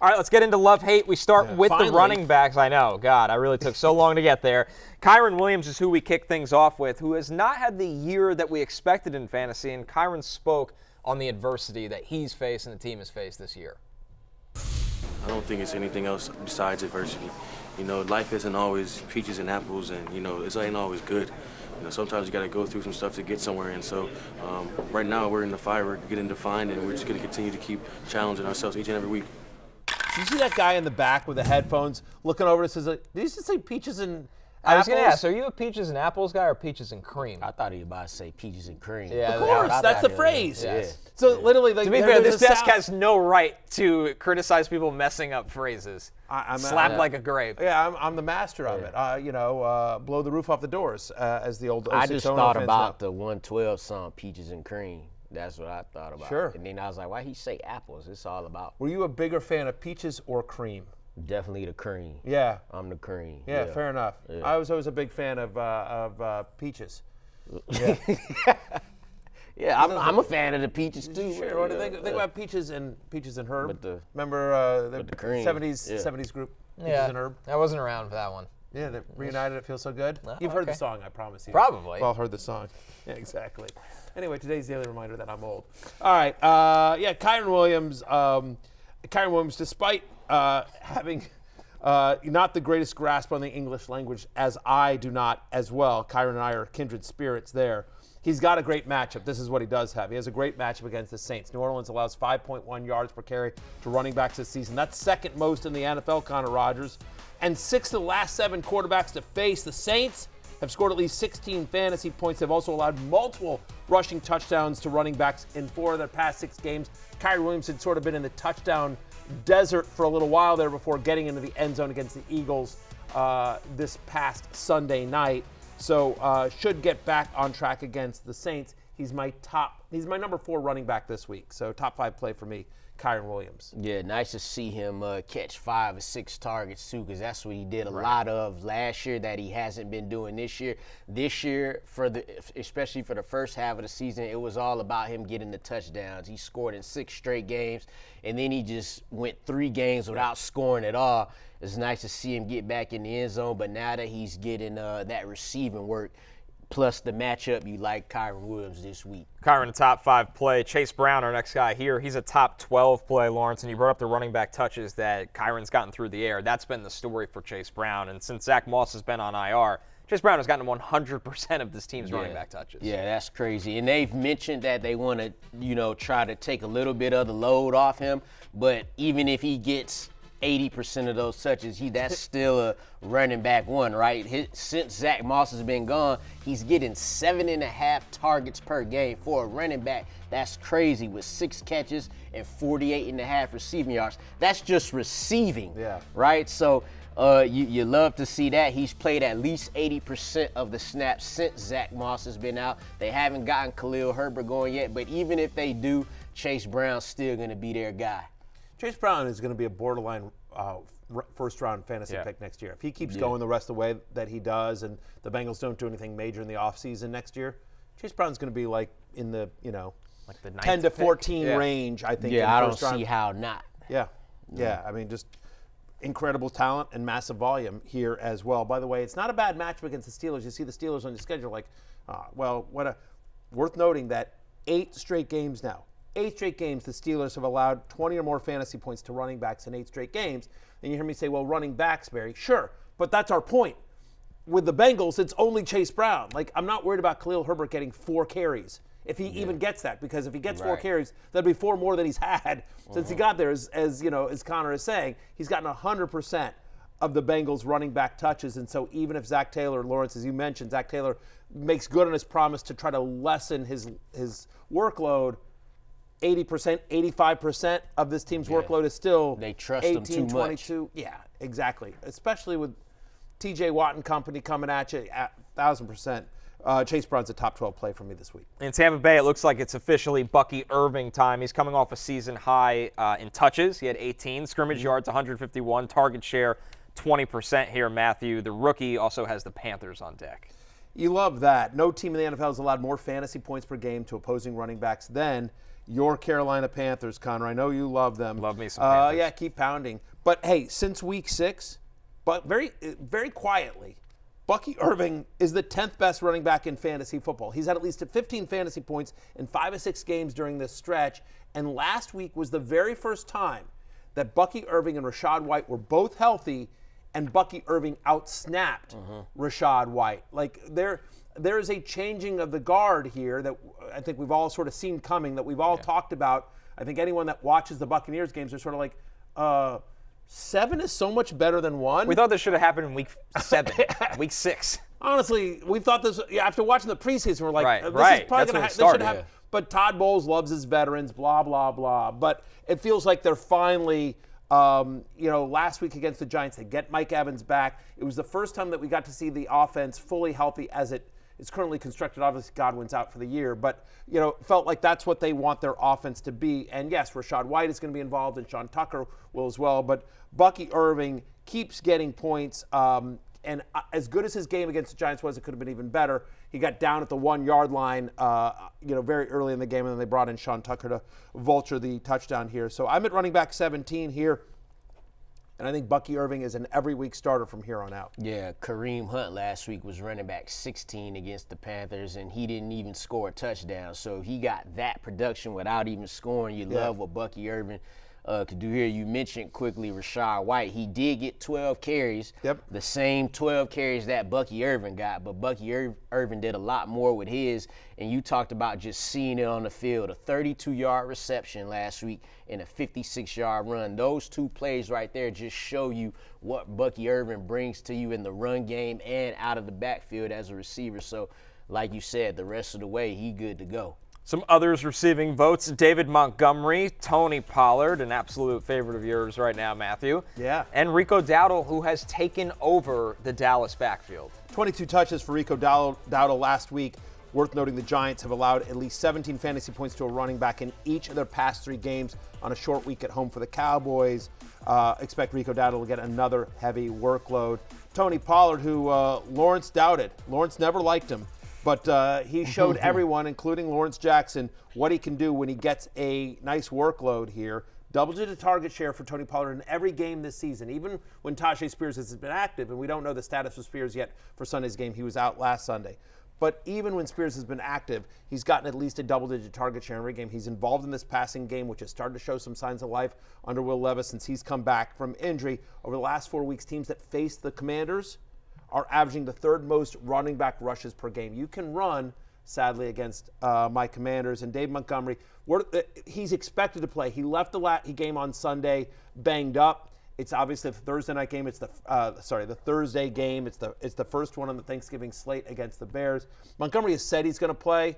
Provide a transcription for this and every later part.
All right, let's get into love-hate. We start with finally. the running backs. I know. God, I really took so long to get there. Kyren Williams is who we kick things off with, who has not had the year that we expected in fantasy, and Kyren spoke on the adversity that he's faced and the team has faced this year. I don't think it's anything else besides adversity. Life isn't always peaches and apples, and, it ain't always good. Sometimes you got to go through some stuff to get somewhere, and so right now we're in the fire, we're getting defined, and we're just going to continue to keep challenging ourselves each and every week. Did you see that guy in the back with the headphones looking over and says, did you just say peaches and apples? I was going to ask, are you a peaches and apples guy or peaches and cream? I thought he was about to say peaches and cream. Yeah, Of course, that's the phrase. Yes. So literally, To be fair, this desk has no right to criticize people messing up phrases. Slapped like a grape. Yeah, I'm the master of it. Blow the roof off the doors, as the old 06 I just owner thought fans about know. the 112 song, Peaches and Cream. That's what I thought about. Sure. And then I was like, why he say apples? It's all about. Were you a bigger fan of peaches or cream? Definitely the cream. Yeah. I'm the cream. Yeah, fair enough. Yeah. I was always a big fan of peaches. Yeah. Yeah, I'm a fan of the peaches too. Sure. What do you think about Peaches and Herb? With the- Remember with the cream. 70s group? Peaches Yeah, and Herb. I wasn't around for that one. Yeah, they reunited. It feels so good. Oh, You've heard okay. the song, I promise you. Probably. We've all heard the song. Yeah, exactly. Anyway, today's daily reminder that I'm old. All right. Kyren Williams. Kyren Williams, despite having not the greatest grasp on the English language, as I do not as well, Kyren and I are kindred spirits there. He's got a great matchup. This is what he does have. He has a great matchup against the Saints. New Orleans allows 5.1 yards per carry to running backs this season. That's second most in the NFL, Connor Rogers. And 6 of the last 7 quarterbacks to face the Saints have scored at least 16 fantasy points. They've also allowed multiple rushing touchdowns to running backs in 4 of their past 6 games. Kyren Williams had sort of been in the touchdown desert for a little while there before getting into the end zone against the Eagles this past Sunday night. So should get back on track against the Saints. He's my number 4 running back this week. So top 5 play for me, Kyren Williams. Yeah, nice to see him catch 5 or 6 targets too, because that's what he did a lot of last year that he hasn't been doing this year. This year, especially for the first half of the season, it was all about him getting the touchdowns. He scored in 6 straight games, and then he just went 3 games without scoring at all. It's nice to see him get back in the end zone, but now that he's getting that receiving work, plus the matchup, you like Kyren Williams this week. Kyren, a top 5 play. Chase Brown, our next guy here, he's a top 12 play, Lawrence, and you brought up the running back touches that Kyren's gotten through the air. That's been the story for Chase Brown, and since Zach Moss has been on IR, Chase Brown has gotten 100% of this team's running back touches. Yeah, that's crazy. And they've mentioned that they want to, try to take a little bit of the load off him, but even if he gets 80% of those touches, that's still a running back one, right? Since Zach Moss has been gone, he's getting 7.5 targets per game for a running back. That's crazy, with 6 catches and 48.5 receiving yards. That's just receiving, right? So you love to see that. He's played at least 80% of the snaps since Zach Moss has been out. They haven't gotten Khalil Herbert going yet, but even if they do, Chase Brown's still going to be their guy. Chase Brown is going to be a borderline first-round fantasy pick next year. If he keeps going the rest of the way that he does and the Bengals don't do anything major in the offseason next year, Chase Brown's going to be like in the, like the 10 to 14 range, I think. Yeah, I don't see how not. Yeah. I mean, just incredible talent and massive volume here as well. By the way, it's not a bad matchup against the Steelers. You see the Steelers on your schedule worth noting that 8 straight games now. 8 straight games, the Steelers have allowed 20 or more fantasy points to running backs in 8 straight games. And you hear me say, well, running backs, Barry. Sure, but that's our point. With the Bengals, it's only Chase Brown. Like, I'm not worried about Khalil Herbert getting 4 carries, if he even gets that, because if he gets 4 carries, that'd be 4 more than he's had since he got there. As Connor is saying, he's gotten 100% of the Bengals running back touches. And so even if Zach Taylor, Lawrence, as you mentioned, Zach Taylor makes good on his promise to try to lessen his workload, 80%, 85% of this team's workload is still they trust 18, him too 22. Much. Yeah, exactly. Especially with TJ Watt and company coming at you at 1,000%. Chase Brown's a top 12 play for me this week. In Tampa Bay, it looks like it's officially Bucky Irving time. He's coming off a season high in touches. He had 18, scrimmage yards 151, target share 20% here, Matthew. The rookie also has the Panthers on deck. You love that. No team in the NFL has allowed more fantasy points per game to opposing running backs than your Carolina Panthers, Connor. I know you love them. Love me some Panthers. Yeah, keep pounding. But, hey, since week 6, but very, very quietly, Bucky Irving is the 10th best running back in fantasy football. He's had at least 15 fantasy points in 5 or 6 games during this stretch. And last week was the very first time that Bucky Irving and Rachaad White were both healthy, and Bucky Irving outsnapped Rachaad White. Like, there is a changing of the guard here that I think we've all sort of seen coming, that we've all talked about. I think anyone that watches the Buccaneers games are sort of like, 7 is so much better than 1. We thought this should have happened in week 7, week 6. Honestly, we thought this. Yeah, after watching the preseason, we're like, this is right. probably That's going when to it started. happen. But Todd Bowles loves his veterans, blah, blah, blah. But it feels like they're finally, last week against the Giants, they get Mike Evans back. It was the first time that we got to see the offense fully healthy as it is currently constructed. Obviously, Godwin's out for the year. But, felt like that's what they want their offense to be. And, yes, Rachaad White is going to be involved, and Sean Tucker will as well. But Bucky Irving keeps getting points. And as good as his game against the Giants was, it could have been even better. He got down at the 1-yard line, very early in the game, and then they brought in Sean Tucker to vulture the touchdown here. So I'm at running back 17 here, and I think Bucky Irving is an every week starter from here on out. Yeah, Kareem Hunt last week was running back 16 against the Panthers, and he didn't even score a touchdown. So he got that production without even scoring. You love what Bucky Irving could do here. You mentioned quickly Rachaad White. He did get 12 carries, the same 12 carries that Bucky Irving got, but Bucky Irving did a lot more with his, and you talked about just seeing it on the field. A 32-yard reception last week and a 56-yard run. Those 2 plays right there just show you what Bucky Irving brings to you in the run game and out of the backfield as a receiver. So, like you said, the rest of the way, he good to go. Some others receiving votes: David Montgomery, Tony Pollard, an absolute favorite of yours right now, Matthew. Yeah. And Rico Dowdle, who has taken over the Dallas backfield. 22 touches for Rico Dowdle last week. Worth noting, the Giants have allowed at least 17 fantasy points to a running back in each of their past 3 games on a short week at home for the Cowboys. Expect Rico Dowdle to get another heavy workload. Tony Pollard, who Lawrence doubted. Lawrence never liked him. But he showed everyone, including Lawrence Jackson, what he can do when he gets a nice workload here. Double-digit target share for Tony Pollard in every game this season, even when Tajay Spears has been active, and we don't know the status of Spears yet for Sunday's game. He was out last Sunday. But even when Spears has been active, he's gotten at least a double-digit target share in every game. He's involved in this passing game, which has started to show some signs of life under Will Levis since he's come back from injury. Over the last 4 weeks, teams that faced the Commanders are averaging the 3rd most running back rushes per game. You can run, sadly, against my Commanders. And Dave Montgomery, he's expected to play. He left the game on Sunday banged up. It's obviously the Thursday night game. It's the Thursday game. It's the first one on the Thanksgiving slate against the Bears. Montgomery has said he's going to play.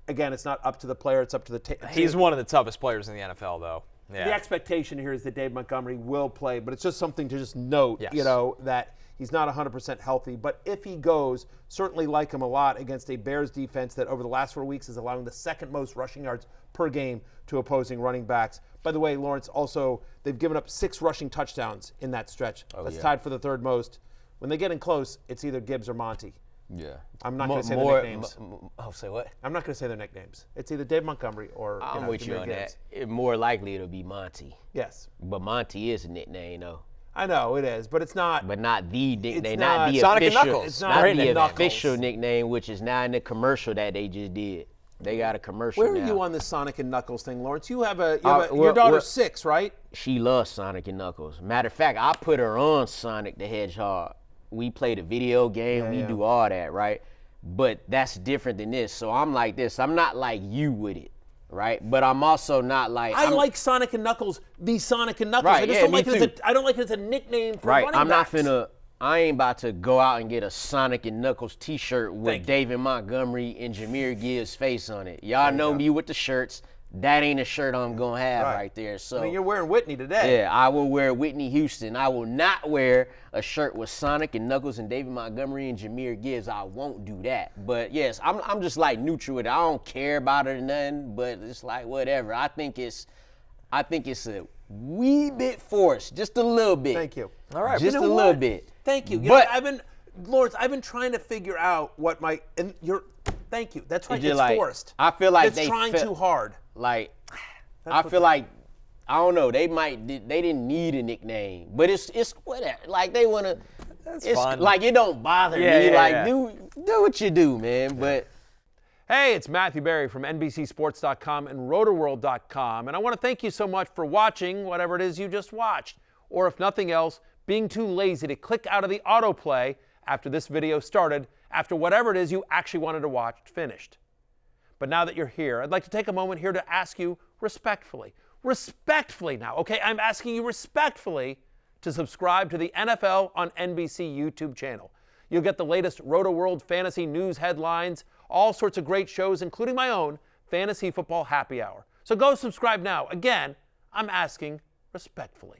Again, it's not up to the player. It's up to the team. He's one of the toughest players in the NFL, though. Yeah. The expectation here is that Dave Montgomery will play, but it's just something to just note, Yes. That he's not 100% healthy. But if he goes, certainly like him a lot against a Bears defense that over the last 4 weeks is allowing the 2nd most rushing yards per game to opposing running backs. By the way, Lawrence, also, they've given up 6 rushing touchdowns in that stretch. That's tied for the 3rd most. When they get in close, it's either Gibbs or Monty. Yeah. I'm not going to say their nicknames. Say what? I'm not going to say their nicknames. It's either Dave Montgomery or I'm with you Jahmyr on Gibbs. that. More likely it'll be Monty. Yes. But Monty is a nickname, though. I know it is, but it's not. But not the nickname, not not the Sonic and official. Knuckles. It's Not not Great the nickname. official nickname, which is now in the commercial that they just did. They got a commercial Where now. are you on this Sonic and Knuckles thing, Lawrence? You have your well, daughter's 6, right? She loves Sonic and Knuckles. Matter of fact, I put her on Sonic the Hedgehog. We play the video game. We do all that, right? But that's different than this. So I'm like this. I'm not like you with it, right? But I'm also not like. I like Sonic and Knuckles, the Sonic and Knuckles. Right, I just yeah, don't me like it as too. I don't like it as a nickname for Right, running I'm not backs. I ain't about to go out and get a Sonic and Knuckles t-shirt with Thank you. David Montgomery and Jahmyr Gibbs' face on it. Y'all know me with the shirts. That ain't a shirt I'm going to have right there. So I mean, you're wearing Whitney today. yeah, I will wear Whitney Houston. I will not wear a shirt with Sonic and Knuckles and David Montgomery and Jahmyr Gibbs. I won't do that. But yes, I'm just like neutral with it. I don't care about it or nothing, but it's like whatever. I think it's a wee bit forced, just a little bit. Thank you. All right. Just You a know little what? bit. Thank you. But Lawrence, I've been trying to figure out what thank you. That's right. You're It's like, forced. I feel like it's they trying felt- too hard. Like, I feel like, I don't know, they didn't need a nickname, but it's whatever. Like, they want to, it's fun. like, it don't bother me. Like, do what you do, man. But Hey, it's Matthew Berry from NBCSports.com and Rotorworld.com, and I want to thank you so much for watching whatever it is you just watched, or if nothing else, being too lazy to click out of the autoplay after this video started, after whatever it is you actually wanted to watch finished. But now that you're here, I'd like to take a moment here to ask you respectfully now, okay? I'm asking you respectfully to subscribe to the NFL on NBC YouTube channel. You'll get the latest Roto-World fantasy news headlines, all sorts of great shows, including my own Fantasy Football Happy Hour. So go subscribe now. Again, I'm asking respectfully.